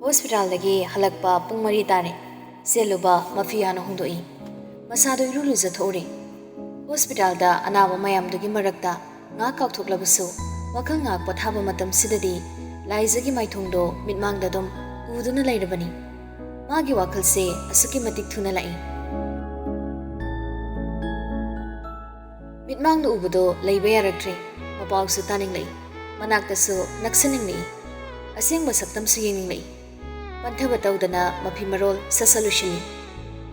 Hospital-dagi halakpa pung mari tare. Seluba mafia-na hungdoi. Masado iruluza thori. Hospital-da anaba mayamdugi marakta nga kauthoklabasu wakal nga pathaba matam sidadi laizagi maithongdo mitmangda dum uduna lairabani. Magi wakalse asuki matik thuna lai. Mitmangda ubudo laiba yaraktre mapawsu taning lai. Manaktasu naksaning lai. Aseng basaktam su yening lai. Panthaba tawdana mafi marol sa solution.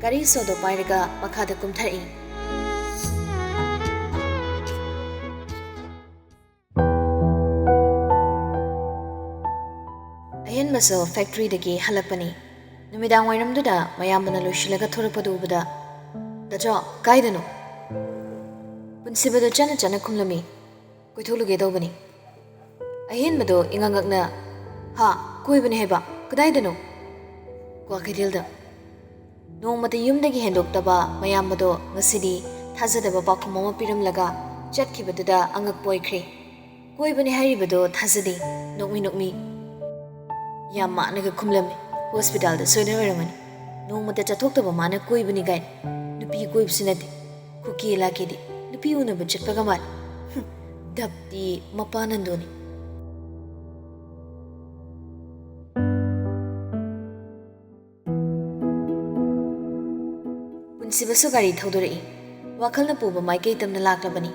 Gari sodo pairaga makada kumthari. Ayan maso factory dagi halakpani. Numidang wairamduda mayambana loishilaga thorakpadu ubada. Dajo kaidano. Punsibado chana chana kumlami. Koitholuge dawbani. Ayan mado ingangakna ha koibani heba. Kadaidano? Kwa Kidilda. Nong mata yumdagi hendoktaba mayambado ngasidi thazadaba pakhumama piramlaga chatkibaduda angak poikre. Koibani haribado thazadi nokmi. Yamma naga kumlami hospital da soida waramani. Nong mata chathoktaba mana koibani gain. Nupi koibsinati. Kuki lakidi. Nupi unaba chatpaga mal. Dabdi mapanandoni. Sibasu gari thaudori. Wakal na puba mai kay tamna laklabani.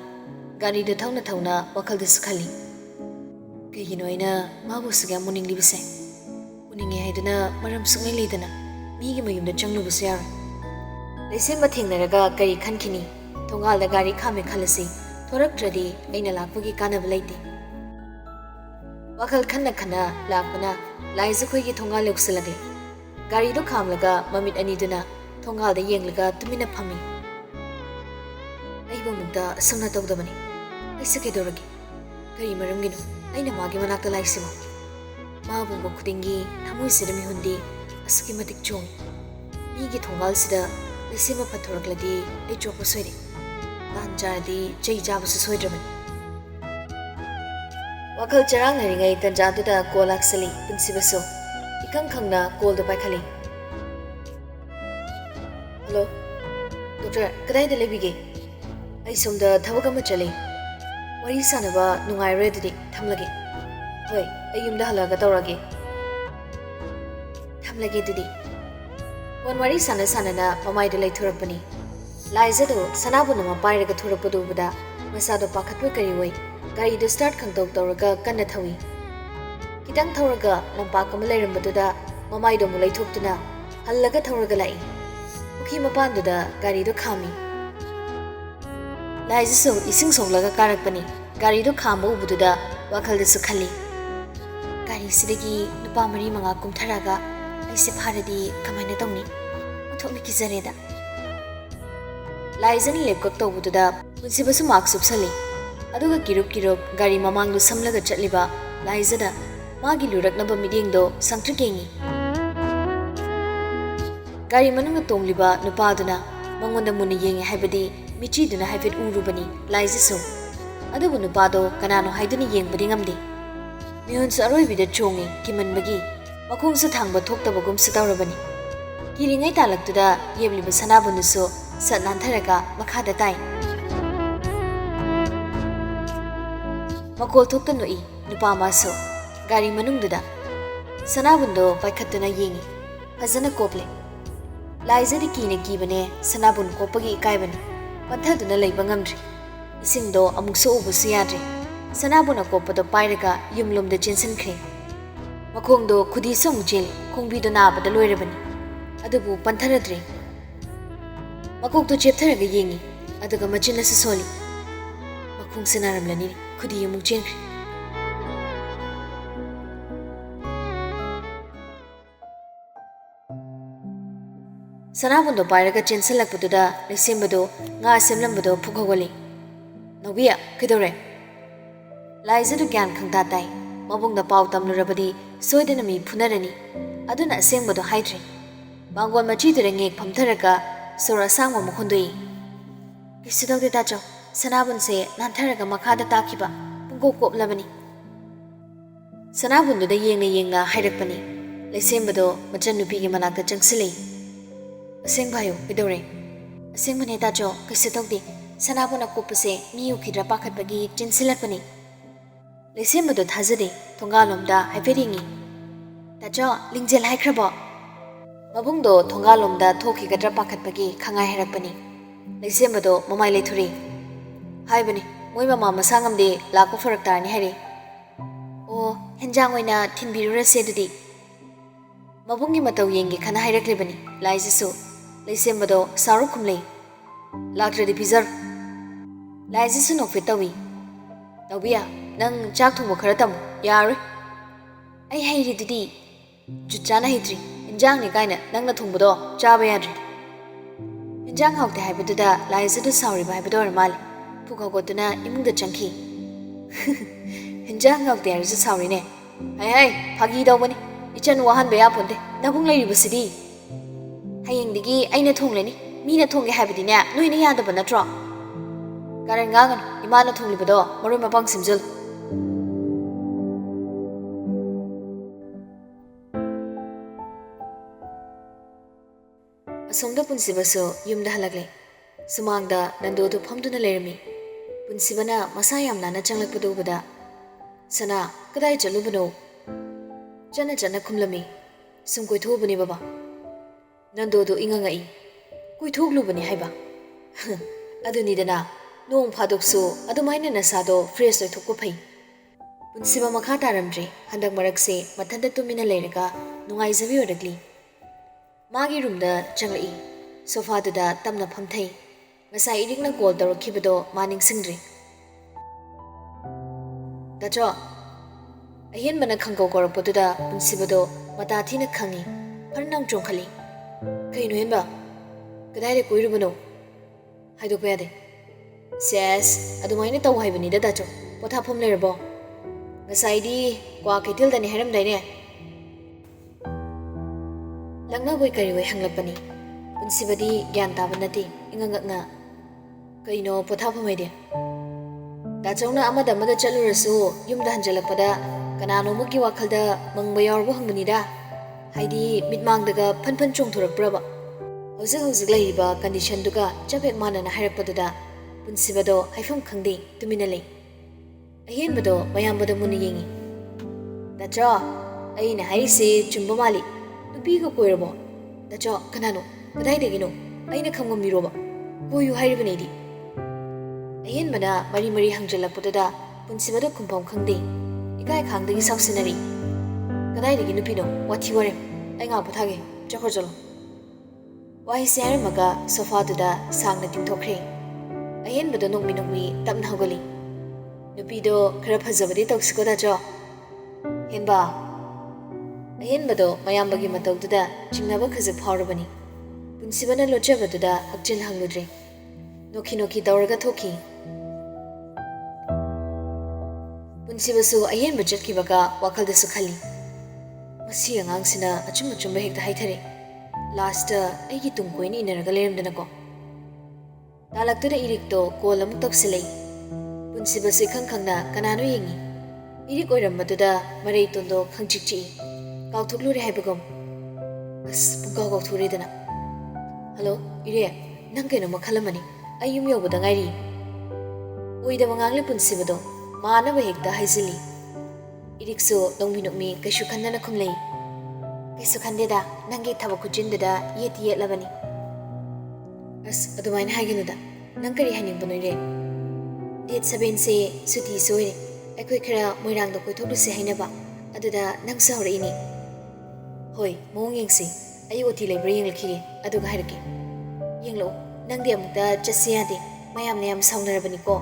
Gari do thauna wakal da sukhali. Kay ginoina mabu sigya muning libise. Muning ay dana maram sungai lidana. Migi mayum da changlu busyar. Laisen bathing naraga gari khankini. Thongal da gari khame khalasi. Thorak tradi aina lakpagi kana balaiti. Wakal khanna lakpana laizu khoi gi thongal loksalage. Gari do khamlaga mamit ani duna Thongal da yenglaga tumina phami. Aiba mugda samna tawdabani. Aisa kedoragi. Kari maramginu. Aina magi manakta laisimo. Maabungbo khudingi thamoi sidami hundi asuki matik chong. Migi thongal sida laisima pathorakladi ai chokpa soire. Tanjadi jai jabasu soidrabani. Wakal charang naringai tanjaduda call aksali punsibaso. Ikang khangna call do paikhali. Hello, Doctor, kadai da lebige? Ai somda thabak ama chale. Wari sanaba nungai reddi thamlage. Hoi, ai yumda halaga tawrage. Thamlage didi. Wan wari sana na mamai da lai thurapani. Laiza do sanabu nama pairaga thurapadu bada masado pakhatwa kari wai. Gari do start khangtok tawraga kanna thawi. Kitang thawraga lampak ama lairambatuda mamai do mulai thuptuna hallaga thawraga lai. Ki mapanduda gari do khami. Laizu ising songlaga karakpani. Gari do khamba ubududa wakal da sukhali. Gari sidagi nupa mari manga kumtharaga aise pharadi kamaina tawni. Uthokni kizareda. Laizani lepkak tawbududa punsibasu mark subsali. Aduga kirup gari mamangdu samlaga chatliba laizada magi luraknaba midingdo sangtrikengi. Gari manunga tomliba nupaduna mangonda muna yengi haibadi michiduna haifet urubani laizisu. Adubu nupado kanano haiduni yengbadi ngamdi. Mihunsu aroibida chongi kimanbagi makungsu thangba thoktabagum sitawrabani. Kiringai talaktuda yebliba sanabunusu sat nantharaga makhada tai. Makol thokta noi nupa maso gari manungduda. Sanabundo paikhatuna yengi. Fazana kople. Laizadi kibane sanabun kopagi ikaibani. Panthaduna leiba ngamdri. Isingdo amukso ubusu yadri. Sanabuna kopado pairaga yumlumda chensankre. Makongdo khudi samujel khongbido nabada loirabani. Adubu pantharadri. Makokto cheptharaga yengi. Aduga machinasu soli. Makong sinaramlani khudi yamuk chenkre. Sanabundo pairaga chensalakpaduda lesembado nga semlambado phukhawali. Nobiya kidore. Laizadu gyan khangta tai. Mabungda paw tamlurabadi soidana mi phunarani. Aduna asengbado haidri. Bangol machidure ngek phamtharaga sora sangwa mukhundui. Kisidawde dacho sanabunse nantharaga makhada takiba pungko koplabani. Sanabunduda yengna hairakpani. ꯂꯩꯁꯦꯝꯕꯗꯣ ꯃꯆꯟꯅꯨꯄꯤꯒꯤ ꯃꯅꯥꯛꯇ ꯆꯪꯁꯤꯜꯂꯤ꯫ ꯑꯁꯦꯡꯕ ꯍꯥꯏꯌꯨ, ꯀꯩꯗꯧꯔꯦ? ꯑꯁꯦꯡꯕꯅꯦ ꯇꯥꯆꯧ, ꯀꯩꯁꯨ ꯇꯧꯗꯦ꯫ ꯁꯅꯥꯕꯨꯅ ꯀꯨꯞꯄꯁꯦ ꯃꯤ ꯎꯈꯤꯗ꯭ꯔꯥ ꯄꯥꯈꯠꯄꯒꯤ ꯆꯦꯟꯁꯤꯜꯂꯛꯄꯅꯤ꯫ ꯂꯩꯁꯦꯝꯕꯗꯣ ꯊꯥꯖꯗꯦ, ꯊꯣꯡꯒꯥꯜꯂꯣꯝꯗ ꯍꯥꯏꯐꯦꯠ ꯌꯦꯡꯉꯤ꯫ ꯇꯥꯆꯧ, ꯂꯤꯡꯖꯦꯜ ꯍꯥꯏꯈ꯭ꯔꯕꯣ? ꯃꯕꯨꯡꯗꯣ ꯊꯣꯡꯒꯥꯜꯂꯣꯝꯗ ꯊꯣꯛꯈꯤꯒꯗ꯭ꯔꯥ ꯄꯥꯈꯠꯄꯒꯤ ꯈꯪꯉꯥꯏ ꯍꯥꯏꯔꯛꯄꯅꯤ꯫ ꯂꯩꯁꯦꯝꯕꯗꯣ ꯃꯃꯥꯏ ꯂꯩꯊꯣꯔꯛꯏ꯫ ꯍꯥꯏꯕꯅꯤ, ꯃꯣꯏ ꯃꯃꯥ ꯃꯁꯥ ꯉꯝꯗꯦ, ꯂꯥꯛꯄ ꯐꯔꯛ ꯇꯥꯔꯅꯤ ꯍꯥꯏꯔꯦ꯫ ꯑꯣ, ꯍꯦꯟꯖꯥꯡ ꯑꯣꯏꯅ ꯊꯤꯟꯕꯤꯔꯨꯔꯁꯦ ꯑꯗꯨꯗꯤ꯫ ꯃꯕꯨꯡꯒꯤ ꯃꯇꯧ ꯌꯦꯡꯒꯦ ꯈꯟꯅ ꯍꯥꯏꯔꯛꯂꯤꯕꯅꯤ ꯂꯥꯏꯖꯁꯨ꯫ ꯂꯩꯁꯦꯝꯕꯗꯣ ꯁꯥꯎꯔ ꯈꯨꯝꯂꯩ꯫ ꯂꯥꯛꯇ꯭ꯔꯗꯤ ꯄꯤꯖꯔꯣ꯫ ꯂꯥꯏꯖꯁꯨ ꯅꯣꯛꯐꯦꯠ ꯇꯧꯏ꯫ ꯅꯥꯎꯕꯤꯌꯥ, ꯅꯪ ꯆꯥꯛ ꯊꯣꯡꯕ ꯈꯔ ꯇꯝꯃꯨ꯫ ꯌꯥꯔꯣꯏ, ꯑꯩ ꯍꯩꯔꯤꯗꯨꯗꯤ꯫ ꯖꯨꯠ ꯆꯥꯅ ꯍꯩꯇ꯭ꯔꯤ, ꯍꯦꯟꯖꯥꯡꯅꯤ ꯀꯥꯏꯅ ꯅꯪꯅ ꯊꯣꯡꯕꯗꯣ ꯆꯥꯕ ꯌꯥꯗ꯭ꯔꯤ꯫ ꯍꯦꯟꯖꯥꯡ ꯍꯥꯎꯇꯦ ꯍꯥꯏꯕꯗꯨꯗ ꯂꯥꯏꯖꯗꯨ ꯁꯥꯎꯔꯤꯕ ꯍꯥꯏꯕꯗꯣ ꯑꯣꯏꯔ ꯃꯥꯜꯂꯦ꯫ ꯄꯨꯛ ꯍꯧꯒꯠꯇꯨꯅ ꯏꯃꯨꯡꯗ ꯆꯪꯈꯤ꯫ ꯍꯦꯟꯖꯥꯡ ꯍꯥꯎꯇꯦ ꯍꯥꯏꯔꯁꯨ ꯁꯥꯎꯔꯤꯅꯦ꯫ ꯍꯩ ꯐꯥꯒꯤ ꯇꯧꯕꯅꯤ, ꯏꯆꯟ ꯋꯥꯍꯟꯕ ꯌꯥꯄꯣꯟꯇꯦ, ꯅꯕꯨꯡ ꯂꯩꯔꯤꯕꯁꯤꯗꯤ꯫ ꯍꯌꯦꯡꯗꯒꯤ ꯑꯩꯅ ꯊꯣꯡꯂꯅꯤ, ꯃꯤꯅ ꯊꯣꯡꯒꯦ ꯍꯥꯏꯕꯗꯤꯅꯦ ꯅꯣꯏꯅ ꯌꯥꯗꯕ ꯅꯠꯇ꯭ꯔꯣ? ꯀꯥꯔꯟ ꯉꯥꯡꯒꯅꯨ, ꯏꯃꯥꯅ ꯊꯣꯡꯂꯤꯕꯗꯣ ꯃꯔꯣꯏ ꯃꯄꯥꯡ ꯁꯦꯝꯖꯜꯂꯨ꯫ ꯑꯁꯣꯝꯗ ꯄꯨꯟꯁꯤꯕꯁꯨ ꯌꯨꯝꯗ ꯍꯜꯂꯛꯂꯦ꯫ ꯁꯨꯃꯥꯡꯗ ꯅꯟꯗꯣꯗꯨ ꯐꯝꯗꯨꯅ ꯂꯩꯔꯝꯃꯤ꯫ ꯄꯨꯟꯁꯤꯕꯅ ꯃꯁꯥ ꯌꯥꯝ ꯅꯥꯟꯅ ꯆꯪꯂꯛꯄꯗꯨ ꯎꯕꯗ, ꯁꯅꯥ, ꯀꯗꯥꯏ ꯆꯠꯂꯨꯕꯅꯣ? ꯆꯠꯅ ꯆꯠꯅ ꯈꯨꯝꯂꯝꯃꯤ꯫ ꯁꯨꯝ ꯀꯣꯏꯊꯣꯛꯎꯕꯅꯤ ꯕꯕꯥ꯫ ꯅꯟꯗꯣꯗꯨ ꯏꯉꯛꯉꯛꯏ꯫ ꯀꯣꯏꯊꯣꯛꯂꯨꯕꯅꯤ ꯍꯥꯏꯕ? ꯑꯗꯨꯅꯤꯗꯅ, ꯅꯣꯡ ꯐꯥꯗꯣꯛꯁꯨ ꯑꯗꯨꯃꯥꯏꯅ ꯅꯁꯥꯗꯣ ꯐ꯭ꯔꯦꯁ ꯑꯣꯏꯊꯣꯛꯄ ꯐꯩ꯫ ꯄꯨꯟꯁꯤꯕ ꯃꯈꯥ ꯇꯥꯔꯝꯗ꯭ꯔꯤ꯫ ꯍꯟꯗꯛ ꯃꯔꯛꯁꯦ ꯃꯊꯟꯇ ꯇꯨꯃꯤꯟꯅ ꯂꯩꯔꯒ ꯅꯨꯡꯉꯥꯏꯖꯕꯤ ꯑꯣꯏꯔꯛꯂꯤ꯫ ꯃꯥꯒꯤ ꯔꯨꯝꯗ ꯆꯪꯂꯛꯏ꯫ ꯁꯣꯐꯥꯗꯨꯗ ꯇꯞꯅ ꯐꯝꯊꯩ꯫ ꯉꯁꯥꯏ ꯏꯔꯤꯛꯅ ꯀꯣꯜ ꯇꯧꯔꯛꯈꯤꯕꯗꯣ ꯃꯥ ꯅꯤꯡꯁꯤꯡꯗ꯭ꯔꯤ꯫ ꯇꯥꯆꯧ, ꯑꯍꯦꯟꯕꯅ ꯈꯪꯀꯧ ꯀꯧꯔꯛꯄꯗꯨꯗ ꯄꯨꯟꯁꯤꯕꯗꯣ ꯃꯇꯥ ꯊꯤꯅ ꯈꯪꯉꯤ꯫ ꯐꯔꯅ ꯆꯣꯡꯈꯠꯂꯤ꯫ ꯀꯩꯅꯣ ꯍꯦꯟꯕ? ꯀꯗꯥꯏꯗ ꯀꯣꯏꯔꯨꯕꯅꯣ? ꯍꯥꯏꯗꯣꯛꯄ ꯌꯥꯗꯦ꯫ ꯁꯦꯁ, ꯑꯗꯨꯃꯥꯏꯅ ꯇꯧ ꯍꯥꯏꯕꯅꯤꯗ ꯇꯥꯆꯧ꯫ ꯄꯣꯊꯥꯐꯝ ꯂꯩꯔꯕꯣ? ꯉꯁꯥꯏꯗꯤ ꯀ꯭ꯋꯥ ꯀꯩꯊꯦꯜꯗꯅꯤ ꯍꯥꯏꯔꯝꯗꯥꯏꯅꯦ? ꯂꯛꯅꯕꯣꯏ ꯀꯔꯤꯑꯣꯏ ꯍꯪꯂꯛꯄꯅꯤ꯫ ꯄꯨꯟꯁꯤꯕꯗꯤ ꯒ꯭ꯌꯥꯟ ꯇꯥꯕ ꯅꯠꯇꯦ, ꯏꯉꯛꯉꯛꯅ꯫ ꯀꯩꯅꯣ ꯄꯣꯊꯥꯐꯝ ꯍꯥꯏꯗꯤ? ꯇꯥꯆꯧꯅ ꯑꯃꯗ ꯆꯠꯂꯨꯔꯁꯨ ꯌꯨꯝꯗ ꯍꯟꯖꯜꯂꯛꯄꯗ ꯀꯅꯥꯅꯣꯃꯒꯤ ꯋꯥꯈꯜꯗ ꯃꯪꯕ ꯌꯥꯎꯔꯕ ꯍꯪꯕꯅꯤꯗ꯫ ꯍꯥꯏꯗꯤ ꯃꯤꯠꯃꯥꯡꯗꯒ ꯐꯟ ꯐꯟ ꯆꯣꯡꯊꯣꯔꯛꯄ꯭ꯔꯕ? ꯍꯧꯖꯤꯛ ꯂꯩꯔꯤꯕ ꯀꯟꯗꯤꯁꯟꯗꯨꯒ ꯆꯞ ꯍꯦꯛ ꯃꯥꯟꯅꯅ ꯍꯥꯏꯔꯛꯄꯗꯨꯗ ꯄꯨꯟꯁꯤꯕꯗꯣ ꯍꯥꯏꯐꯝ ꯈꯪꯗꯦ, ꯇꯨꯃꯤꯟꯅ ꯂꯩ꯫ ꯑꯍꯦꯟꯕꯗꯣ ꯃꯌꯥꯝꯕꯗ ꯃꯨꯟꯅ ꯌꯦꯡꯉꯤ꯫ ꯇꯥꯆꯧ, ꯑꯩꯅ ꯍꯥꯏꯔꯤꯁꯦ ꯆꯨꯝꯕ ꯃꯥꯜꯂꯤ꯫ ꯅꯨꯄꯤꯒ ꯀꯣꯏꯔꯕꯣ? ꯇꯥꯆꯧ, ꯀꯅꯥꯅꯣ? ꯀꯗꯥꯏꯗꯒꯤꯅꯣ? ꯑꯩꯅ ꯈꯪꯉꯝꯃꯤꯔꯣꯕ? ꯀꯣꯏꯌꯨ ꯍꯥꯏꯔꯤꯕꯅꯦ ꯑꯩꯗꯤ꯫ ꯑꯍꯦꯟꯕꯅ ꯃꯔꯤ ꯃꯔꯤ ꯍꯪꯖꯜꯂꯛꯄꯗꯨꯗ ꯄꯨꯟꯁꯤꯕꯗ ꯈꯨꯝꯐꯝ ꯈꯪꯗꯦ꯫ ꯏꯀꯥꯏ ꯈꯥꯡꯗꯒꯤ ꯁꯥꯎꯁꯤꯟꯅꯔꯤ꯫ ꯀꯗꯥꯏꯗꯒꯤ ꯅꯨꯄꯤꯅꯣ? ꯋꯥꯊꯤ ꯋꯥꯔꯦꯝ! ꯑꯩ ꯉꯥꯛ ꯄꯣꯊꯥꯒꯦ, ꯆꯠꯈ꯭ꯔꯣ ꯆꯠꯂꯣ꯫ ꯋꯥꯍꯩꯁꯦ ꯍꯥꯏꯔꯝꯃꯒ ꯁꯣꯐꯥꯗꯨꯗ ꯁꯥꯡꯅ ꯇꯤꯡꯊꯣꯛꯈ꯭ꯔꯦ꯫ ꯑꯍꯦꯟꯕꯗꯣ ꯅꯣꯛꯃꯤ ꯇꯞꯅ ꯍꯧꯒꯠꯂꯤ꯫ ꯅꯨꯄꯤꯗꯣ ꯈꯔ ꯐꯖꯕꯗꯤ ꯇꯧꯁꯤꯀꯣ ꯇꯥꯆꯧ꯫ ꯍꯦꯟꯕ! ꯑꯍꯦꯟꯕꯗꯣ ꯃꯌꯥꯝꯕꯒꯤ ꯃꯇꯧꯗꯨꯗ ꯆꯤꯡꯅꯕ ꯈꯖꯤꯛ ꯐꯥꯎꯔꯕꯅꯤ꯫ ꯄꯨꯟꯁꯤꯕꯅ ꯂꯣꯠꯆꯕꯗꯨꯗ ꯍꯛꯆꯤꯟ ꯍꯪꯂꯨꯗ꯭ꯔꯦ꯫ ꯅꯣꯛꯈꯤ ꯇꯧꯔꯒ ꯊꯣꯛꯈꯤ꯫ ꯄꯨꯟꯁꯤꯕꯁꯨ ꯑꯍꯦꯟꯕ ꯆꯠꯈꯤꯕꯒ ꯋꯥꯈꯜꯗꯁꯨ ꯈꯜꯂꯤ꯫ ꯃꯁꯤ ꯑꯉꯥꯡꯁꯤꯅ ꯑꯆꯨꯝ ꯑꯆꯨꯝꯕ ꯍꯦꯛꯇ ꯍꯥꯏꯊꯔꯦ꯫ ꯂꯥꯁꯇ ꯑꯩꯒꯤ ꯇꯨꯡ ꯀꯣꯏꯅ ꯏꯟꯅꯔꯒ ꯂꯩꯔꯝꯗꯅꯀꯣ꯫ ꯇꯥꯂꯛꯇꯨꯗ ꯏꯔꯤꯛꯇꯣ ꯀꯣꯜ ꯑꯃꯨꯛ ꯇꯧꯁꯤꯜꯂꯛꯏ꯫ ꯄꯨꯟꯁꯤꯕꯁꯨ ꯏꯈꯪ ꯈꯪꯅ ꯀꯅꯥꯅꯣ ꯌꯦꯡꯉꯤ꯫ ꯏꯔꯤꯛ ꯑꯣꯏꯔꯝꯕꯗꯨꯗ ꯃꯔꯩꯇꯣꯟꯗꯣ ꯈꯪꯆꯤꯛ ꯆꯤꯛꯏ꯫ ꯀꯥꯎꯊꯣꯛꯂꯨꯔꯦ ꯍꯥꯏꯕꯒꯨꯝ꯫ ꯑꯁ, ꯄꯨꯡꯀꯥꯎ ꯀꯥꯎꯊꯣꯛꯎꯔꯦꯗꯅ꯫ ꯍꯜꯂꯣ ꯏꯔꯦ, ꯅꯪ ꯀꯩꯅꯣꯝꯃ ꯈꯜꯂꯝꯃꯅꯤ꯫ ꯑꯩ ꯌꯨꯝ ꯌꯧꯕꯗ ꯉꯥꯏꯔꯤ꯫ ꯑꯣꯏꯗꯕ ꯉꯥꯡꯂꯤ ꯄꯨꯟꯁꯤꯕꯗꯣ ꯃꯥꯅꯕ ꯍꯦꯛꯇ ꯍꯥꯏꯖꯤꯜꯂꯤ꯫ ꯏꯔꯤꯛꯁꯨ ꯅꯣꯛꯃꯤ ꯀꯩꯁꯨ ꯈꯟꯗꯅ ꯈꯨꯝꯂꯩ꯫ ꯀꯩꯁꯨ ꯈꯟꯗꯦꯗ, ꯅꯪꯒꯤ ꯊꯕꯛ ꯈꯨꯆꯤꯟꯗꯨꯗ ꯌꯦꯠꯇꯤ ꯌꯦꯠꯂꯕꯅꯤ꯫ ꯑꯁ, ꯑꯗꯨꯃꯥꯏꯅ ꯍꯥꯏꯒꯅꯨꯗ꯫ ꯅꯪ ꯀꯔꯤ ꯍꯥꯏꯅꯤꯡꯕꯅꯣ ꯏꯔꯦ? ꯗꯦꯠ 7ꯁꯦ ꯁꯨꯇꯤꯁꯨ ꯑꯣꯏꯔꯦ꯫ ꯑꯩꯈꯣꯏ ꯈꯔ ꯃꯣꯏꯔꯥꯡꯗ ꯀꯣꯏꯊꯣꯛꯂꯨꯁꯦ ꯍꯥꯏꯅꯕ, ꯑꯗꯨꯗ ꯅꯪꯁꯨ ꯍꯧꯔꯛꯏꯅꯤ꯫ ꯍꯣꯏ, ꯃꯑꯣꯡ ꯌꯦꯡꯁꯤ꯫ ꯑꯩ OT ꯂꯩꯕ꯭ꯔꯥ ꯌꯦꯡꯂꯛꯈꯤꯒꯦ, ꯑꯗꯨꯒ ꯍꯥꯏꯔꯛꯀꯦ꯫ ꯌꯦꯡꯂꯛꯎ, ꯅꯪꯗꯤ ꯑꯃꯨꯛꯇ ꯆꯠꯁꯤ ꯌꯥꯗꯦ, ꯃꯌꯥꯝꯅ ꯌꯥꯝ ꯁꯥꯎꯅꯔꯕꯅꯤꯀꯣ꯫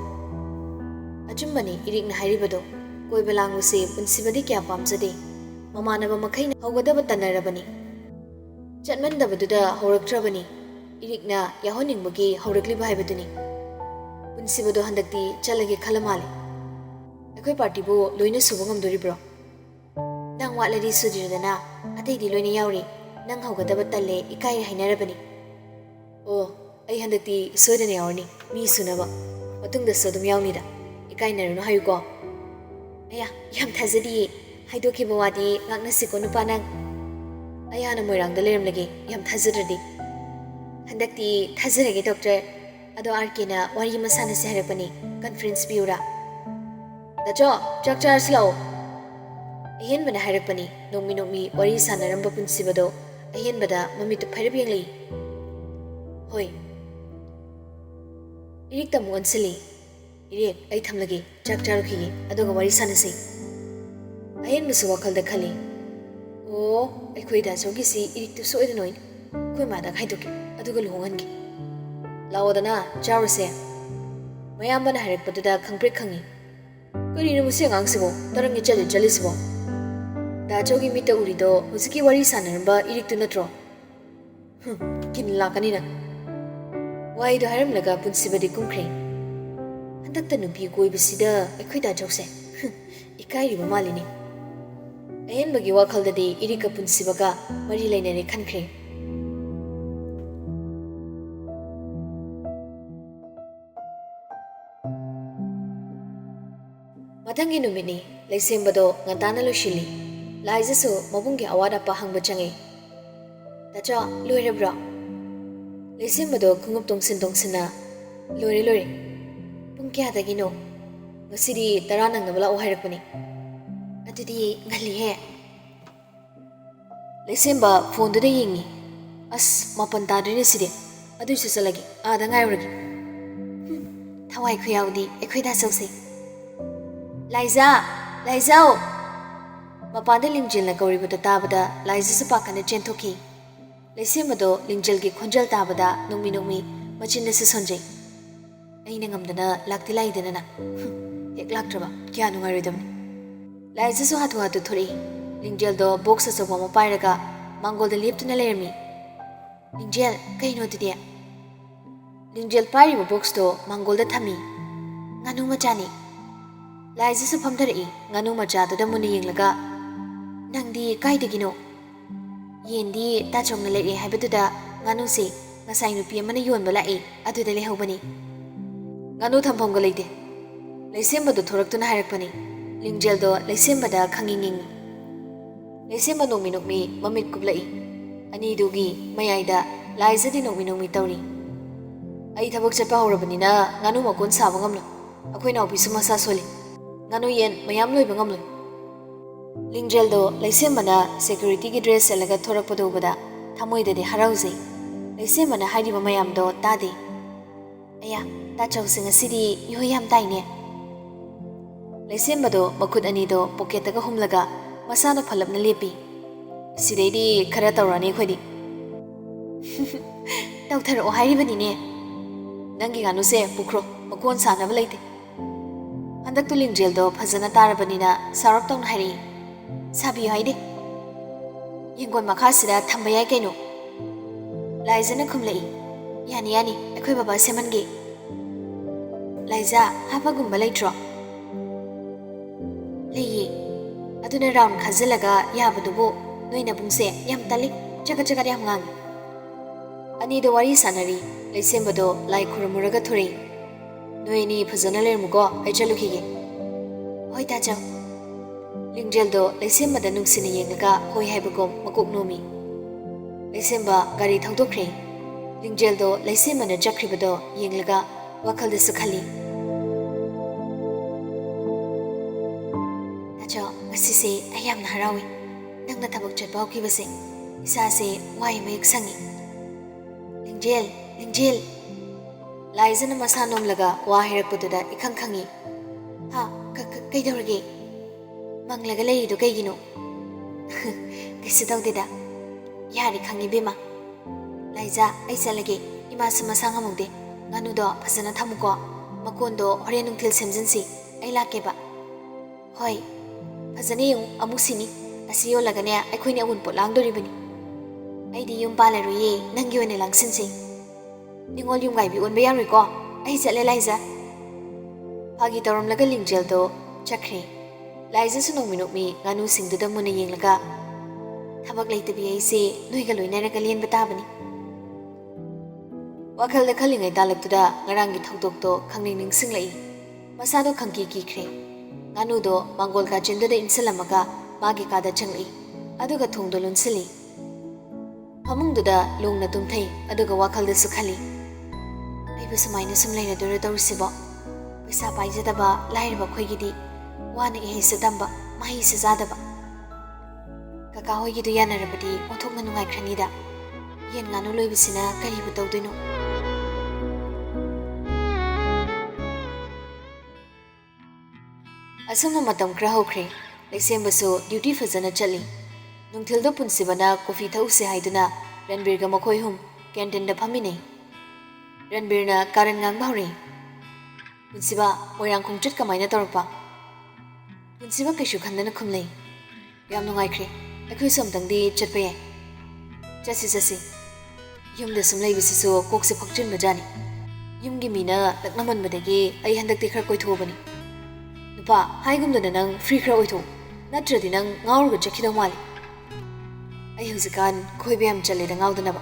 ꯑꯆꯨꯝꯕꯅꯤ ꯏꯔꯤꯛꯅ ꯍꯥꯏꯔꯤꯕꯗꯣ꯫ ꯀꯣꯏꯕ ꯂꯥꯡꯕꯁꯦ ꯄꯨꯟꯁꯤꯕꯗꯤ ꯀꯌꯥ ꯄꯥꯝꯖꯗꯦ꯫ ꯃꯃꯥꯟꯅꯕ ꯃꯈꯩꯅ ꯍꯧꯒꯗꯕ ꯇꯟꯅꯔꯕꯅꯤ꯫ ꯆꯠꯃꯟꯗꯕꯗꯨꯗ ꯍꯧꯔꯛꯇ꯭ꯔꯕꯅꯤ꯫ ꯏꯔꯤꯛꯅ ꯌꯥꯎꯍꯟꯅꯤꯡꯕꯒꯤ ꯍꯧꯔꯛꯂꯤꯕ ꯍꯥꯏꯕꯗꯨꯅꯤ꯫ ꯄꯨꯟꯁꯤꯕꯗꯣ ꯍꯟꯗꯛꯇꯤ ꯆꯠꯂꯒꯦ ꯈꯜꯂ ꯃꯥꯜꯂꯦ꯫ ꯑꯩꯈꯣꯏ ꯄꯥꯔꯇꯤꯕꯨ ꯂꯣꯏꯅ ꯁꯨꯕ ꯉꯝꯗꯣꯔꯤꯕ꯭ꯔꯣ? ꯅꯪ ꯋꯥꯠꯂꯗꯤ ꯁꯨꯗ꯭ꯔꯦꯗꯅ, ꯑꯇꯩꯗꯤ ꯂꯣꯏꯅ ꯌꯥꯎꯔꯤ꯫ ꯅꯪ ꯍꯧꯒꯗꯕ ꯇꯜꯂꯦ, ꯏꯀꯥꯏꯔꯦ ꯍꯥꯏꯅꯔꯕꯅꯤ꯫ ꯑꯣ, ꯑꯩ ꯍꯟꯗꯛꯇꯤ ꯁꯣꯏꯗꯅ ꯌꯥꯎꯔꯅꯤ, ꯃꯤ ꯁꯨꯅꯕ꯫ ꯃꯇꯨꯡꯗꯁꯨ ꯑꯗꯨꯝ ꯌꯥꯎꯅꯤꯗ꯫ ꯏꯀꯥꯏꯅꯔꯨꯅꯨ ꯍꯥꯏꯌꯨꯀꯣ꯫ ꯑꯌꯥ, ꯌꯥꯝ ꯊꯥꯖꯗꯤꯌꯦ꯫ ꯍꯥꯏꯗꯣꯛꯈꯤꯕ ꯋꯥꯗꯤ ꯉꯥꯛꯅꯁꯤꯀꯣ ꯅꯨꯄꯥ ꯅꯪ꯫ ꯑꯌꯥꯅ ꯃꯣꯏꯔꯥꯡꯗ ꯂꯩꯔꯝꯂꯒꯦ ꯌꯥꯝ ꯊꯥꯖꯗ꯭ꯔꯗꯤ ꯍꯟꯗꯛꯇꯤ ꯊꯥꯖꯔꯒꯦ ꯗꯣꯛꯇꯔ ꯑꯗꯣ ꯑꯥꯔꯀꯦꯅ ꯋꯥꯔꯤ ꯑꯃ ꯁꯥꯟꯅꯁꯦ ꯍꯥꯏꯔꯛꯄꯅꯤ ꯀꯟꯐꯔꯦꯟꯁ ꯄꯤꯌꯨꯔꯥ ꯗꯥꯆꯣ ꯆꯥꯛ ꯆꯥꯔꯁꯤ ꯂꯥꯛꯑꯣ ꯑꯍꯦꯟꯕꯅ ꯍꯥꯏꯔꯛꯄꯅꯤ ꯅꯣꯡꯃꯤ ꯅꯣꯡꯃꯤ ꯋꯥꯔꯤ ꯁꯥꯟꯅꯔꯝꯕ ꯄꯨꯟꯁꯤꯕꯗꯣ ꯑꯍꯦꯟꯕꯗ ꯃꯃꯤꯠꯇꯨ ꯐꯩꯔꯞ ꯌꯦꯡꯂꯛꯏ ꯍꯣꯏ ꯏꯔꯤꯛꯇ ꯑꯃꯨꯛ ꯑꯣꯟꯁꯤꯜꯂꯤ ꯏꯔꯦꯛ ꯑꯩ ꯊꯝꯂꯒꯦ ꯆꯥꯛ ꯆꯥꯔꯨꯈꯤꯒꯦ ꯑꯗꯨꯒ ꯋꯥꯔꯤ ꯁꯥꯟꯅꯁꯤ ꯑꯍꯦꯟꯕꯁꯨ ꯋꯥꯈꯜꯗ ꯈꯜꯂꯤ ꯑꯣ ꯑꯩꯈꯣꯏ ꯗꯥꯆꯧꯒꯤꯁꯤ ꯏꯔꯤꯛꯇꯨ ꯁꯣꯏꯗꯅ ꯑꯣꯏꯅꯤ ꯑꯩꯈꯣꯏ ꯃꯥꯗ ꯈꯥꯏꯗꯣꯛꯀꯦ ꯑꯗꯨꯒ ꯂꯨꯍꯣꯡꯍꯟꯒꯦ ꯂꯥꯛꯑꯣꯗꯅ ꯆꯥꯎꯔꯁꯦ ꯃꯌꯥꯝꯕꯅ ꯍꯥꯏꯔꯛꯄꯗꯨꯗ ꯈꯪꯄ꯭ꯔꯦꯛ ꯈꯪꯉꯤ ꯀꯔꯤꯅꯣ ꯃꯁꯤ ꯑꯉꯥꯡꯁꯤꯕꯣ ꯇꯔꯪꯒꯤ ꯆꯠꯂꯤꯁꯤꯕꯣ ꯗꯥꯆꯧꯒꯤ ꯃꯤꯠꯇ ꯎꯔꯤꯗꯣ ꯍꯧꯖꯤꯛꯀꯤ ꯋꯥꯔꯤ ꯁꯥꯟꯅꯔꯝꯕ ꯏꯔꯤꯛꯇꯨ ꯅꯠꯇ꯭ꯔꯣ ꯀꯤꯟ ꯂꯥꯛꯀꯅꯤꯅ ꯋꯥꯍꯩꯗꯣ ꯍꯥꯏꯔꯝꯂꯒ ꯄꯨꯟꯁꯤꯕꯗꯤ ꯀꯨꯝꯈ꯭ꯔꯦ ꯍꯟꯗꯛꯇ ꯅꯨꯄꯤ ꯀꯣꯏꯕꯁꯤꯗ ꯑꯩꯈꯣꯏ ꯗꯥꯆꯧꯁꯦ ꯏꯀꯥꯏꯔꯤꯕ ꯃꯥꯜꯂꯤꯅꯤ ꯑꯍꯦꯟꯕꯒꯤ ꯋꯥꯈꯜꯗꯗꯤ ꯏꯔꯤꯛꯀ ꯄꯨꯟꯁꯤꯕꯒ ꯃꯔꯤ ꯂꯩꯅꯔꯦ ꯈꯟꯈ꯭ꯔꯦ ꯃꯊꯪꯒꯤ ꯅꯨꯃꯤꯠꯅꯤ ꯂꯩꯁꯦꯝꯕꯗꯣ ꯉꯟꯇꯥꯅ ꯂꯣꯏꯁꯤꯜꯂꯤ ꯂꯥꯏꯖꯁꯨ ꯃꯕꯨꯡꯒꯤ ꯑꯋꯥꯠ ꯑꯄꯥ ꯍꯪꯕ ꯆꯪꯉꯤ ꯗꯥꯆꯥ ꯂꯣꯏꯔꯕ꯭ꯔꯣ ꯂꯩꯁꯦꯝꯕꯗꯣ ꯈꯣꯡꯎꯞ ꯇꯣꯡꯁꯤꯟ ꯇꯣꯡꯁꯤꯟꯅ ꯂꯣꯏꯔꯦ ꯄꯨꯡ ꯀꯌꯥꯗꯒꯤꯅꯣ ꯉꯁꯤꯗꯤ 10 ꯅꯪꯅꯕ ꯂꯥꯛꯑꯣ ꯍꯥꯏꯔꯛꯄꯅꯤ ꯑꯗꯨꯗꯤ ꯉꯜꯂꯤꯍꯦ ꯂꯩꯁꯦꯝꯕ ꯐꯣꯟꯗꯨꯗ ꯌꯦꯡꯉꯤ ꯑꯁ 9 ꯇꯥꯗ꯭ꯔꯤꯅꯦ ꯁꯤꯗꯤ ꯑꯗꯨꯏꯁꯨ ꯆꯠꯂꯒꯦ ꯑꯥꯗ ꯉꯥꯏꯔꯨꯔꯒꯦ ꯊꯋꯥꯏ ꯈꯨꯌꯥꯎꯗꯤ ꯑꯩꯈꯣꯏ ꯗꯥꯆꯧꯁꯦ ꯂꯥꯏꯖꯥꯎ ꯃꯄꯥꯟꯗ ꯂꯤꯡꯖꯦꯜꯅ ꯀꯧꯔꯤꯕꯗꯣ ꯇꯥꯕꯗ ꯂꯥꯏꯖꯁꯨ ꯄꯥꯈꯠꯅ ꯆꯦꯟꯊꯣꯛꯈꯤ ꯂꯩꯁꯦꯝꯕꯗꯣ ꯂꯤꯡꯖꯦꯜꯒꯤ ꯈꯣꯟꯖꯦꯜ ꯇꯥꯕꯗ ꯅꯣꯡꯃꯤ ꯃꯆꯤꯟꯅꯁꯨ ꯁꯣꯟꯖꯩ ꯑꯩꯅ ꯉꯝꯗꯅ ꯂꯥꯛꯇꯤ ꯂꯥꯛꯏꯗꯅ ꯍꯦꯛ ꯂꯥꯛꯇ꯭ꯔꯕ ꯀꯌꯥ ꯅꯨꯡꯉꯥꯏꯔꯣꯏꯗꯕꯅꯤ ꯂꯥꯏꯖꯁꯨ ꯍꯥꯊꯨ ꯍꯥꯊꯨ ꯊꯣꯔꯛꯏ ꯂꯤꯡꯖꯦꯜꯗꯣ ꯕꯣꯛꯁ ꯑꯆꯧꯕ ꯑꯃ ꯄꯥꯏꯔꯒ ꯃꯥꯡꯒꯣꯜꯗ ꯂꯦꯞꯇꯨꯅ ꯂꯩꯔꯝꯃꯤ ꯂꯤꯡꯖꯦꯜ ꯀꯩꯅꯣ ꯑꯗꯨꯗꯤ ꯂꯤꯡꯖꯦꯜ ꯄꯥꯏꯔꯤꯕ ꯕꯣꯛꯁꯇꯣ ꯃꯥꯡꯒꯣꯜꯗ ꯊꯝꯃꯤ ꯉꯥꯅꯨ ꯃꯆꯥꯅꯤ ꯂꯥꯏꯖꯁꯨ ꯐꯝꯊꯔꯛꯏ ꯉꯥꯅꯨ ꯃꯆꯥꯗꯨꯗ ꯃꯨꯟꯅ ꯌꯦꯡꯂꯒ ꯅꯪꯗꯤ ꯀꯥꯏꯗꯒꯤꯅꯣ ꯌꯦꯟꯗꯤ ꯇꯥꯆꯧꯅ ꯂꯩꯔꯛꯑꯦ ꯍꯥꯏꯕꯗꯨꯗ ꯉꯥꯅꯨꯁꯦ ꯉꯁꯥꯏ ꯅꯨꯄꯤ ꯑꯃꯅ ꯌꯣꯟꯕ ꯂꯥꯛꯏ ꯑꯗꯨꯗ ꯂꯩꯍꯧꯕꯅꯤ ꯉꯥꯅꯨ ꯊꯝꯐꯝꯒ ꯂꯩꯇꯦ ꯂꯩꯁꯦꯝꯕꯗꯣ ꯊꯣꯔꯛꯇꯨꯅ ꯍꯥꯏꯔꯛꯄꯅꯤ ꯂꯤꯡꯖꯦꯜꯗꯣ ꯂꯩꯁꯦꯝꯕꯗ ꯈꯪꯉꯤꯉꯤꯡꯉꯤ ꯂꯩꯁꯦꯝꯕ ꯅꯣꯡꯃꯤ ꯃꯃꯤꯠ ꯀꯨꯞꯂꯛꯏ ꯑꯅꯤꯗꯨꯒꯤ ꯃꯌꯥꯏꯗ ꯂꯥꯏꯖꯗꯤ ꯅꯣꯡꯃꯤ ꯇꯧꯔꯤ ꯑꯩ ꯊꯕꯛ ꯆꯠꯄ ꯍꯧꯔꯕꯅꯤꯅ ꯉꯥꯅꯨ ꯃꯀꯣꯟ ꯁꯥꯕ ꯉꯝꯂꯣꯏ ꯑꯩꯈꯣꯏ ꯅꯥꯎꯄꯤꯁꯨ ꯃꯁꯥ ꯁꯣꯜꯂꯤ ꯉꯥꯅꯨ ꯌꯦꯟ ꯃꯌꯥꯝ ꯂꯣꯏꯕ ꯉꯝꯂꯣꯏ ꯂꯤꯡꯖꯦꯜꯗꯣ ꯂꯩꯁꯦꯝꯕꯅ ꯁꯦꯀ꯭ꯌꯨꯔꯤꯇꯤꯒꯤ ꯗ꯭ꯔꯦꯁ ꯁꯦꯠꯂꯒ ꯊꯣꯔꯛꯄꯗ ꯎꯕꯗ ꯊꯃꯣꯏꯗꯗꯤ ꯍꯔꯥꯎꯖꯩ ꯂꯩꯁꯦꯝꯕꯅ ꯍꯥꯏꯔꯤꯕ ꯃꯌꯥꯝꯗꯣ ꯇꯥꯗꯦ ꯑꯌꯥ ꯇꯥꯆꯧꯁꯦ ꯉꯁꯤꯗꯤ ꯏꯍꯣꯏ ꯌꯥꯝ ꯇꯥꯏꯅꯦ ꯂꯩꯁꯦꯝꯕꯗꯣ ꯃꯈꯨꯠ ꯑꯅꯤꯗꯣ ꯄꯣꯀꯦꯠꯇꯒ ꯍꯨꯝꯂꯒ ꯃꯁꯥꯅ ꯐꯜꯂꯞꯅ ꯂꯦꯞꯄꯤ ꯁꯤꯗꯩꯗꯤ ꯈꯔ ꯇꯧꯔꯅꯤ ꯑꯩꯈꯣꯏꯗꯤ ꯇꯧꯊꯔꯛꯑꯣ ꯍꯥꯏꯔꯤꯕꯅꯤꯅꯦ ꯅꯪꯒꯤ ꯉꯥꯅꯨꯁꯦ ꯄꯨꯈ꯭ꯔꯣ ꯃꯀꯣꯟ ꯁꯥꯅꯕ ꯂꯩꯇꯦ ꯍꯟꯗꯛꯇꯨ ꯂꯤꯡꯖꯦꯜꯗꯣ ꯐꯖꯅ ꯇꯥꯔꯕꯅꯤꯅ ꯁꯥꯎꯔꯞ ꯇꯧꯅ ꯍꯥꯏꯔꯛꯏ ꯁꯥꯕꯤꯌꯨ ꯍꯥꯏꯗꯦ ꯌꯦꯡꯒꯣꯟ ꯃꯈꯥꯁꯤꯗ ꯊꯝꯕ ꯌꯥꯏ ꯀꯩꯅꯣ ꯂꯥꯏꯖꯅ ꯈꯨꯝꯂꯛꯏ ꯌꯥꯅꯤ ꯑꯩꯈꯣꯏ ꯕꯕꯥ ꯁꯦꯝꯍꯟꯒꯦ ꯂꯥꯏꯖꯥ ꯍꯥꯞꯄꯒꯨꯝꯕ ꯂꯩꯇ꯭ꯔꯣ ꯂꯩꯌꯦ ꯑꯗꯨꯅ ꯔꯥꯎꯟ ꯈꯥꯖꯤꯜꯂꯒ ꯌꯥꯕꯗꯨꯕꯨ ꯅꯣꯏ ꯅꯕꯨꯡꯁꯦ ꯌꯥꯝ ꯇꯜꯂꯤ ꯆꯒꯠ ꯌꯥꯝ ꯉꯥꯡꯉꯤ ꯑꯅꯤꯗꯣ ꯋꯥꯔꯤ ꯁꯥꯟꯅꯔꯤ ꯂꯩꯁꯦꯝꯕꯗꯣ ꯂꯥꯏ ꯈꯨꯔꯨꯝꯃꯨꯔꯒ ꯊꯣꯔꯛꯏ ꯅꯣꯏ ꯑꯅꯤ ꯐꯖꯅ ꯂꯩꯔꯝꯃꯨꯀꯣ ꯑꯩ ꯆꯠꯂꯨꯈꯤꯒꯦ ꯍꯣꯏ ꯇꯥꯆꯧ ꯂꯤꯡꯖꯦꯜꯗꯣ ꯂꯩꯁꯦꯝꯕꯗ ꯅꯨꯡꯁꯤꯅ ꯌꯦꯡꯂꯒ ꯍꯣꯏ ꯍꯥꯏꯕꯒꯨꯝ ꯃꯀꯣꯛ ꯅꯣꯝꯃꯤ ꯂꯩꯁꯦꯝꯕ ꯒꯥꯔꯤ ꯊꯧꯗꯣꯛꯈ꯭ꯔꯦ ꯂꯤꯡꯖꯦꯜꯗꯣ ꯂꯩꯁꯦꯝꯕꯅ ꯆꯠꯈ꯭ꯔꯤꯕꯗꯣ ꯌꯦꯡꯂꯒ ꯋꯥꯈꯜꯗꯁꯨ ꯈꯜꯂꯤ ꯇꯥꯆꯧ ꯉꯁꯤꯁꯦ ꯑꯩ ꯌꯥꯝꯅ ꯍꯔꯥꯎꯏ ꯅꯪꯅ ꯊꯕꯛ ꯆꯠꯄ ꯍꯧꯈꯤꯕꯁꯦ ꯏꯁꯥꯁꯦ ꯋꯥꯏ ꯃꯌꯦꯛ ꯁꯪꯉꯤ ꯂꯤꯡꯖꯦꯜ ꯂꯥꯏꯖꯅ ꯃꯁꯥ ꯅꯣꯝꯂꯒ ꯋꯥ ꯍꯥꯏꯔꯛꯄꯗꯨꯗ ꯏꯈꯪ ꯈꯪꯉꯤ ꯍꯥ ꯀꯩꯗꯧꯔꯒꯦ ꯃꯪꯂꯒ ꯂꯩꯔꯤꯗꯣ ꯀꯩꯒꯤꯅꯣ ꯀꯩꯁꯨ ꯇꯧꯗꯦꯗ ꯌꯥꯔꯦ ꯈꯪꯉꯤ ꯕꯦꯝꯃ ꯂꯥꯏꯖꯥ ꯑꯩ ꯆꯠꯂꯒꯦ ꯏꯃꯥꯁꯨ ꯃꯁꯥ ꯉꯝꯍꯧꯗꯦ ꯉꯥꯅꯨꯗꯣ ꯐꯖꯅ ꯊꯝꯃꯨꯀꯣ ꯃꯀꯣꯟꯗꯣ ꯍꯣꯔꯦꯟ ꯅꯨꯡꯊꯤꯜ ꯁꯦꯝꯖꯤꯟꯁꯤ ꯑꯩ ꯂꯥꯛꯀꯦꯕ ꯍꯣꯏ ꯐꯖꯅ ꯌꯦꯡꯉꯨ ꯑꯃꯨꯛ ꯁꯤꯅꯤ ꯑꯁꯤ ꯌꯣꯜꯂꯒꯅꯦ ꯑꯩꯈꯣꯏꯅ ꯑꯎꯟꯄꯣꯠ ꯂꯥꯡꯗꯣꯔꯤꯕꯅꯤ ꯑꯩꯗꯤ ꯌꯨꯝ ꯄꯥꯜꯂꯔꯣꯏꯌꯦ ꯅꯪꯒꯤ ꯑꯣꯏꯅ ꯂꯥꯡꯁꯤꯟꯁꯤ ꯅꯤꯡꯉꯣꯜ ꯌꯨꯝꯒꯥꯏꯕꯤ ꯑꯣꯟꯕ ꯌꯥꯔꯣꯏꯀꯣ ꯑꯩ ꯆꯠꯂꯦ ꯂꯥꯏꯖꯥ ꯐꯥꯒꯤ ꯇꯧꯔꯝꯂꯒ ꯂꯤꯡꯖꯦꯜꯗꯣ ꯆꯠꯈ꯭ꯔꯦ ꯂꯥꯏꯖꯁꯨ ꯅꯣꯡꯃꯤ ꯉꯥꯅꯨꯁꯤꯡꯗꯨꯗ ꯃꯨꯟꯅ ꯌꯦꯡꯂꯒ ꯊꯕꯛ ꯂꯩꯇꯕꯤ ꯑꯩꯁꯦ ꯅꯣꯏꯒ ꯂꯣꯏꯅꯔꯒ ꯂꯦꯟꯕ ꯇꯥꯕꯅꯤ ꯋꯥꯈꯜꯗ ꯈꯜꯂꯤꯉꯩ ꯇꯥꯂꯛꯇꯨꯗ ꯉꯔꯥꯡꯒꯤ ꯊꯧꯗꯣꯛꯇꯣ ꯈꯪꯅꯤꯡ ꯅꯤꯡꯁꯤꯡꯂꯛꯏ ꯃꯁꯥꯗꯣ ꯀꯤꯈ꯭ꯔꯦ ꯉꯥꯅꯨꯗꯣ ꯃꯥꯡꯒꯣꯜ ꯀꯥꯆꯤꯟꯗꯨꯗ ꯏꯟꯁꯤꯜꯂꯝꯃꯒ ꯃꯥꯒꯤ ꯀꯥꯗ ꯆꯪꯂꯛꯏ ꯑꯗꯨꯒ ꯊꯣꯡꯗꯣ ꯂꯣꯟꯁꯤꯜꯂꯤ ꯐꯃꯨꯡꯗꯨꯗ ꯂꯣꯡꯅ ꯇꯨꯝꯊꯩ ꯑꯗꯨꯒ ꯋꯥꯈꯜꯗꯁꯨ ꯈꯜꯂꯤ ꯑꯩꯕꯨ ꯁꯨꯃꯥꯏꯅ ꯁꯨꯝ ꯂꯩꯔꯗꯣꯏꯔ ꯇꯧꯔꯤꯁꯤꯕꯣ ꯄꯩꯁꯥ ꯄꯥꯏꯖꯗꯕ ꯂꯥꯏꯔꯕ ꯑꯩꯈꯣꯏꯒꯤꯗꯤ ꯋꯥꯅ ꯏꯍꯩꯁꯨ ꯇꯝꯕ ꯃꯍꯩꯁꯨ ꯆꯥꯗꯕ ꯀꯀꯥ ꯍꯣꯏꯒꯤꯗꯨ ꯌꯥꯅꯔꯕꯗꯤ ꯑꯣꯟꯊꯣꯛꯅ ꯅꯨꯡꯉꯥꯏꯈ꯭ꯔꯅꯤꯗ ꯌꯦꯟ ꯉꯥꯅꯨ ꯂꯣꯏꯕꯁꯤꯅ ꯀꯔꯤꯕꯨ ꯇꯧꯗꯣꯏꯅꯣ ꯑꯁꯨꯝꯅ ꯃꯇꯝ ꯈꯔ ꯍꯧꯈ꯭ꯔꯦ ꯂꯩꯁꯦꯝꯕꯁꯨ ꯗ꯭ꯌꯨꯇꯤ ꯐꯖꯅ ꯆꯠꯂꯤ ꯅꯨꯡꯊꯤꯜꯗ ꯄꯨꯟꯁꯤꯕꯅ ꯀꯣꯐꯤ ꯊꯛꯎꯁꯦ ꯍꯥꯏꯗꯨꯅ ꯔꯟꯕꯤꯔꯒ ꯃꯈꯣꯏ ꯍꯨꯝ ꯀꯦꯟꯇꯤꯟꯗ ꯐꯝꯃꯤꯟꯅꯩ ꯔꯟꯕꯤꯔꯅ ꯀꯥꯔꯟ ꯉꯥꯡꯕ ꯍꯧꯔꯛꯏ ꯄꯨꯟꯁꯤꯕ ꯃꯣꯏꯔꯥꯡ ꯈꯣꯡꯆꯠ ꯀꯃꯥꯏꯅ ꯇꯧꯔꯛꯄ ꯄꯨꯟꯁꯤꯕ ꯀꯩꯁꯨ ꯈꯟꯗꯅ ꯈꯨꯝꯂꯩ ꯌꯥꯝ ꯅꯨꯡꯉꯥꯏꯈ꯭ꯔꯦ ꯑꯩꯈꯣꯏꯁꯨ ꯑꯝꯇꯪꯗꯤ ꯆꯠꯄ ꯌꯥꯏ ꯆꯠꯁꯤ ꯌꯨꯝꯗ ꯁꯨꯝ ꯂꯩꯕꯁꯤꯁꯨ ꯀꯣꯛꯁꯦ ꯐꯛꯆꯤꯟꯕꯖꯥꯠꯅꯤ ꯌꯨꯝꯒꯤ ꯃꯤꯅ ꯂꯛꯅꯃꯟꯕꯗꯒꯤ ꯑꯩ ꯍꯟꯗꯛꯇꯤ ꯈꯔ ꯀꯣꯏꯊꯣꯛꯑꯕꯅꯤ ꯅꯨꯄꯥ ꯍꯥꯏꯒꯨꯝꯗꯅ ꯅꯪ ꯐ꯭ꯔꯤ ꯈꯔ ꯑꯣꯏꯊꯣꯛꯎ ꯅꯠꯇ꯭ꯔꯗꯤ ꯅꯪ ꯉꯥꯎꯔꯒ ꯆꯠꯈꯤꯗꯧ ꯃꯥꯜꯂꯤ ꯑꯩ ꯍꯧꯖꯤꯛꯀꯥꯟ ꯈꯣꯏꯕ ꯌꯥꯝ ꯆꯠꯂꯦꯗ ꯉꯥꯎꯗꯅꯕ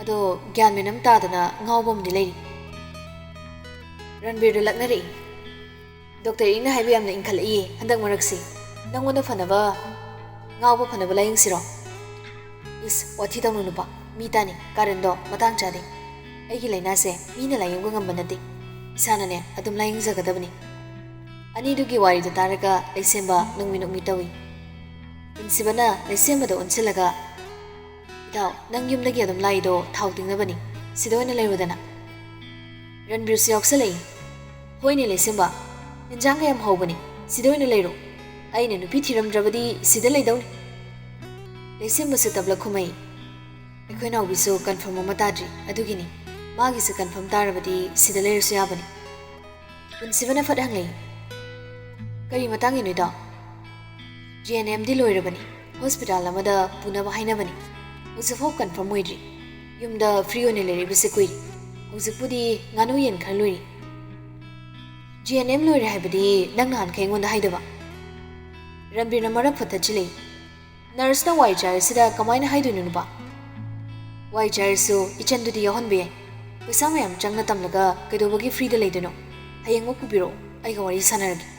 ꯑꯗꯣ ꯒ꯭ꯌꯥꯟ ꯃꯦꯟ ꯑꯃ ꯇꯥꯗꯅ ꯉꯥꯎꯕ ꯑꯃꯗꯤ ꯂꯩꯔꯤ ꯔꯟꯕꯤꯔꯗ ꯂꯛꯅꯔꯛꯏ ꯗꯣꯛꯇꯔ ꯏꯪꯅ ꯍꯥꯏꯕ ꯌꯥꯝꯅ ꯏꯟꯈꯠꯂꯛꯏꯌꯦ ꯍꯟꯗꯛ ꯃꯔꯛꯁꯤ ꯅꯪꯉꯣꯟꯗ ꯐꯅꯕ ꯉꯥꯎꯕ ꯐꯅꯕ ꯂꯥꯌꯦꯡꯁꯤꯔꯣ ꯏꯁ ꯋꯥꯊꯤ ꯇꯧꯅꯨ ꯅꯨꯄꯥ ꯃꯤ ꯇꯥꯅꯤ ꯀꯥꯔꯟꯗꯣ ꯃꯇꯥꯡ ꯆꯥꯗꯦ ꯑꯩꯒꯤ ꯂꯥꯏꯅꯥꯁꯦ ꯃꯤꯅ ꯂꯥꯌꯦꯡꯕ ꯉꯝꯕ ꯅꯠꯇꯦ ꯏꯁꯥꯅꯅꯦ ꯑꯗꯨꯝ ꯂꯥꯌꯦꯡꯖꯒꯗꯕꯅꯤ ꯑꯅꯤꯗꯨꯒꯤ ꯋꯥꯔꯤꯗꯨ ꯇꯥꯔꯒ ꯂꯩꯁꯦꯝꯕ ꯅꯣꯛꯃꯤ ꯇꯧꯏ ꯄꯨꯟꯁꯤꯕꯅ ꯂꯩꯁꯦꯝꯕꯗ ꯑꯣꯟꯁꯤꯜꯂꯒ ꯏꯇꯥꯎ ꯅꯪ ꯌꯨꯝꯗꯒꯤ ꯑꯗꯨꯝ ꯂꯥꯛꯏꯗꯣ ꯊꯥꯎ ꯇꯤꯡꯅꯕꯅꯤ ꯁꯤꯗ ꯑꯣꯏꯅ ꯂꯩꯔꯨꯗꯅ ꯔꯟꯕꯤꯔꯁꯨ ꯌꯥꯎꯁꯜꯂꯛꯏ ꯍꯣꯏꯅꯦ ꯂꯩꯁꯦꯝꯕ ꯏꯟꯖꯥꯡ ꯀꯌꯥꯝ ꯍꯧꯕꯅꯤ ꯁꯤꯗ ꯑꯣꯏꯅ ꯂꯩꯔꯣ ꯑꯩꯅ ꯅꯨꯄꯤ ꯊꯤꯔꯝꯗ꯭ꯔꯕꯗꯤ ꯁꯤꯗ ꯂꯩꯗꯧꯅꯤ ꯂꯩꯁꯦꯝꯕꯁꯨ ꯇꯞꯂ ꯈꯨꯝꯃꯩ ꯑꯩꯈꯣꯏ ꯅꯥꯎꯕꯤꯁꯨ ꯀꯟꯐꯔꯝ ꯑꯃ ꯇꯥꯗ꯭ꯔꯤ ꯑꯗꯨꯒꯤꯅꯤ ꯃꯥꯒꯤꯁꯨ ꯀꯟꯐꯔꯝ ꯇꯥꯔꯕꯗꯤ ꯁꯤꯗ ꯂꯩꯔꯁꯨ ꯌꯥꯕꯅꯤ ꯄꯨꯟꯁꯤꯕꯅ ꯐꯠ ꯍꯪꯂꯛꯏ ꯀꯔꯤ ꯃꯇꯥꯡꯒꯤꯅꯣ ꯏꯇꯥꯎ GNMꯗꯤ ꯂꯣꯏꯔꯕꯅꯤ ꯍꯣꯁꯄꯤꯇꯥꯜ ꯑꯃꯗ ꯄꯨꯅꯕ ꯍꯥꯏꯅꯕꯅꯤ ꯍꯧꯖꯤꯛꯐꯥꯎ ꯀꯟꯐꯔꯝ ꯑꯣꯏꯗ꯭ꯔꯤ ꯌꯨꯝꯗ ꯐ꯭ꯔꯤ ꯑꯣꯏꯅ ꯂꯩꯔꯤꯕꯁꯦ ꯀꯨꯏꯔꯤ ꯍꯧꯖꯤꯛꯄꯨꯗꯤ ꯉꯥꯅꯨ ꯌꯦꯟ खर लोरी GNM लोरे हाइबदी नंग नहान खेंगोंदा हाइदबा रणबीर मरक फथचिले नर्स ना वाई चारसिदा कमाइना हाइदुनु नुपा वाई चारसु इचंदुदी यहनबे पैसा मयाम चंगना तमलगा कैदोबगी फ्री द लेदनो हयेंगो पुबिरो आइगा वारी सानरगी